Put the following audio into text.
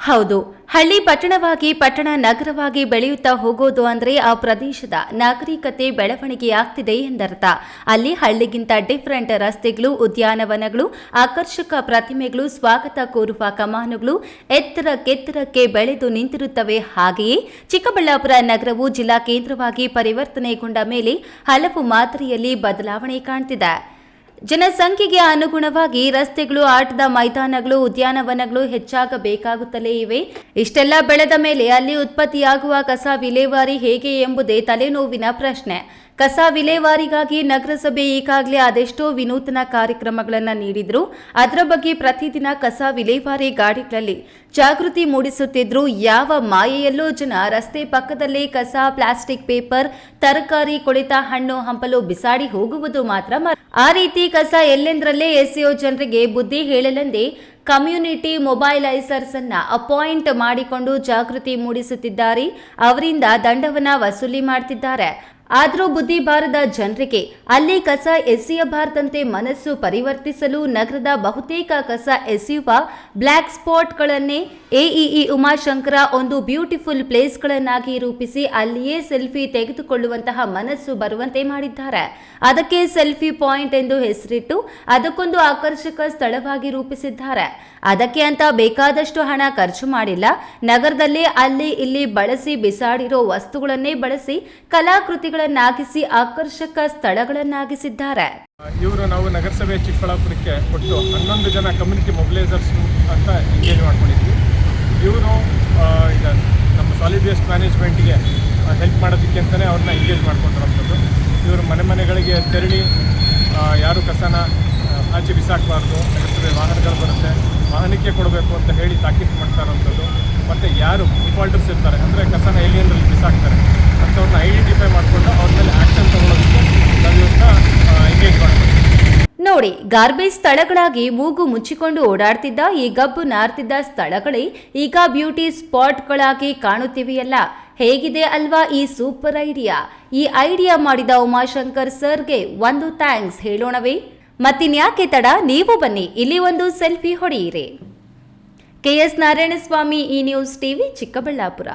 ಹೌದು, ಹಳ್ಳಿ ಪಟ್ಟಣವಾಗಿ ಪಟ್ಟಣ ನಗರವಾಗಿ ಬೆಳೆಯುತ್ತಾ ಹೋಗೋದು ಅಂದ್ರೆ ಆ ಪ್ರದೇಶದ ನಾಗರಿಕತೆ ಬೆಳವಣಿಗೆಯಾಗ್ತಿದೆ ಎಂದರ್ಥ. ಅಲ್ಲಿ ಹಳ್ಳಿಗಿಂತ ಡಿಫರೆಂಟ್ ರಸ್ತೆಗಳು, ಉದ್ಯಾನವನಗಳು, ಆಕರ್ಷಕ ಪ್ರತಿಮೆಗಳು, ಸ್ವಾಗತ ಕೋರುವ ಕಮಾನುಗಳು ಎತ್ತರಕ್ಕೆತ್ತರಕ್ಕೆ ಬೆಳೆದು ನಿಂತಿರುತ್ತವೆ. ಹಾಗೆಯೇ ಚಿಕ್ಕಬಳ್ಳಾಪುರ ನಗರವು ಜಿಲ್ಲಾ ಕೇಂದ್ರವಾಗಿ ಪರಿವರ್ತನೆಗೊಂಡ ಮೇಲೆ ಹಲವು ಮಾದರಿಯಲ್ಲಿ ಬದಲಾವಣೆ ಕಾಣ್ತಿದೆ. ಜನಸಂಖ್ಯೆಗೆ ಅನುಗುಣವಾಗಿ ರಸ್ತೆಗಳು, ಆಟದ ಮೈದಾನಗಳು, ಉದ್ಯಾನವನಗಳು ಹೆಚ್ಚಾಗಬೇಕಾಗುತ್ತಲೇ ಇವೆ. ಇಷ್ಟೆಲ್ಲ ಬೆಳೆದ ಮೇಲೆ ಅಲ್ಲಿ ಉತ್ಪತ್ತಿಯಾಗುವ ಕಸ ವಿಲೇವಾರಿ ಹೇಗೆ ಎಂಬುದೇ ತಲೆನೋವಿನ ಪ್ರಶ್ನೆ. ಕಸ ವಿಲೇವಾರಿಗಾಗಿ ನಗರಸಭೆ ಈಗಾಗಲೇ ಅದೆಷ್ಟೋ ವಿನೂತನ ಕಾರ್ಯಕ್ರಮಗಳನ್ನು ನೀಡಿದ್ರು. ಅದರ ಬಗ್ಗೆ ಪ್ರತಿದಿನ ಕಸ ವಿಲೇವಾರಿ ಗಾಡಿಗಳಲ್ಲಿ ಜಾಗೃತಿ ಮೂಡಿಸುತ್ತಿದ್ರು. ಯಾವ ಮಾಯೆಯಲ್ಲೂ ಜನ ರಸ್ತೆ ಪಕ್ಕದಲ್ಲೇ ಕಸ, ಪ್ಲಾಸ್ಟಿಕ್, ಪೇಪರ್, ತರಕಾರಿ, ಕೊಳೆತ ಹಣ್ಣು ಹಂಪಲು ಬಿಸಾಡಿ ಹೋಗುವುದು ಮಾತ್ರ. ಆ ರೀತಿ ಕಸ ಎಲ್ಲೆಂದರಲ್ಲೇ ಎಸೆಯೋ ಜನರಿಗೆ ಬುದ್ಧಿ ಹೇಳಲೆಂದೇ ಕಮ್ಯುನಿಟಿ ಮೊಬೈಲೈಸರ್ಸ್ ಅನ್ನ ಅಪಾಯಿಂಟ್ ಮಾಡಿಕೊಂಡು ಜಾಗೃತಿ ಮೂಡಿಸುತ್ತಿದ್ದಾರೆ. ಅವರಿಂದ ದಂಡವನ್ನ ವಸೂಲಿ ಮಾಡ್ತಿದ್ದಾರೆ. ಆದರೂ ಬುದ್ಧಿ ಬಾರದ ಜನರಿಗೆ ಅಲ್ಲಿ ಕಸ ಎಸೆಯಬಾರದಂತೆ ಮನಸ್ಸು ಪರಿವರ್ತಿಸಲು ನಗರದ ಬಹುತೇಕ ಕಸ ಎಸೆಯುವ ಬ್ಲ್ಯಾಕ್ ಸ್ಪಾಟ್ಗಳನ್ನೇ ಎಇಇ ಉಮಾಶಂಕರ ಒಂದು ಬ್ಯೂಟಿಫುಲ್ ಪ್ಲೇಸ್ಗಳನ್ನಾಗಿ ರೂಪಿಸಿ ಅಲ್ಲಿಯೇ ಸೆಲ್ಫಿ ತೆಗೆದುಕೊಳ್ಳುವಂತಹ ಮನಸ್ಸು ಬರುವಂತೆ ಮಾಡಿದ್ದಾರೆ. ಅದಕ್ಕೆ ಸೆಲ್ಫಿ ಪಾಯಿಂಟ್ ಎಂದು ಹೆಸರಿಟ್ಟು ಅದಕ್ಕೊಂದು ಆಕರ್ಷಕ ಸ್ಥಳವಾಗಿ ರೂಪಿಸಿದ್ದಾರೆ. ಅದಕ್ಕೆ ಅಂತ ಬೇಕಾದಷ್ಟು ಹಣ ಖರ್ಚು ಮಾಡಿಲ್ಲ. ನಗರದಲ್ಲಿ ಅಲ್ಲಿ ಇಲ್ಲಿ ಬಳಸಿ ಬಿಸಾಡಿರೋ ವಸ್ತುಗಳನ್ನೇ ಬಳಸಿ ಕಲಾಕೃತಿಗಳನ್ನಾಗಿಸಿ ಆಕರ್ಷಕ ಸ್ಥಳಗಳನ್ನಾಗಿಸಿದ್ದಾರೆ. ಇವರು ನಾವು ನಗರಸಭೆ ಚಿಕ್ಕಬಳ್ಳಾಪುರಕ್ಕೆ ಕೊಟ್ಟು 11 ಜನ ಕಮ್ಯುನಿಟಿ ಮೊಬಿಲೈಸರ್ಸ್ ಅಂತ ಎಂಗೇಜ್ ಮಾಡ್ಕೊಂಡಿದ್ವಿ. ಇವರು ಈಗ ನಮ್ಮ ಸಾಲಿಡ್ ವೇಸ್ಟ್ ಮ್ಯಾನೇಜ್ಮೆಂಟ್ಗೆ ಹೆಲ್ಪ್ ಮಾಡೋದಕ್ಕೆ ಅಂತಲೇ ಅವ್ರನ್ನ ಎಂಗೇಜ್ ಮಾಡ್ಕೊಂಡಿರೋಂಥದ್ದು. ಇವರು ಮನೆಗಳಿಗೆ ತೆರಳಿ ಯಾರು ಕಸನ ಆಚೆ ಬಿಸಾಕಬಾರ್ದು, ನಗರಸಭೆ ವಾಹನಗಳು ಬರುತ್ತೆ, ವಾಹನಕ್ಕೆ ಕೊಡಬೇಕು ಅಂತ ಹೇಳಿ ತಾಕೀತು ಮಾಡ್ತಾ ಇರೋಂಥದ್ದು. ಮತ್ತು ಯಾರು ಡಿಫಾಲ್ಟರ್ಸ್ ಇರ್ತಾರೆ, ಅಂದರೆ ಕಸನ ಎಲ್ಲಿಂದ್ರಲ್ಲಿ ಬಿಸಾಕ್ತಾರೆ ಅಂಥವ್ರನ್ನ ಐಡೆಂಟಿಫೈ ಮಾಡಿಕೊಂಡು ಅವ್ರ ಮೇಲೆ ಆ್ಯಕ್ಷನ್ ತೊಗೊಳೋದಕ್ಕೆ ನಾವು ಇವನ್ನ ಎಂಗೇಜ್ ಮಾಡ್ತೀವಿ. ನೋಡಿ, ಗಾರ್ಬೇಜ್ ಸ್ಥಳಗಳಾಗಿ ಮೂಗು ಮುಚ್ಚಿಕೊಂಡು ಓಡಾಡ್ತಿದ್ದ ಈ ಗಬ್ಬು ನಾರ್ತಿದ್ದ ಸ್ಥಳಗಳೇ ಈಗ ಬ್ಯೂಟಿ ಸ್ಪಾಟ್ಗಳಾಗಿ ಕಾಣುತ್ತಿವೆಯಲ್ಲ. ಹೇಗಿದೆ ಅಲ್ವಾ ಈ ಸೂಪರ್ ಐಡಿಯಾ? ಈ ಐಡಿಯಾ ಮಾಡಿದ ಉಮಾಶಂಕರ್ ಸರ್ಗೆ ಒಂದು ಥ್ಯಾಂಕ್ಸ್ ಹೇಳೋಣವೇ? ಮತ್ತಿನ್ಯಾಕೆ ತಡ, ನೀವು ಬನ್ನಿ ಇಲ್ಲಿ ಒಂದು ಸೆಲ್ಫಿ ಹೊಡೆಯಿರಿ. KS ನಾರಾಯಣಸ್ವಾಮಿ, ಈ ನ್ಯೂಸ್ ಟಿವಿ, ಚಿಕ್ಕಬಳ್ಳಾಪುರ.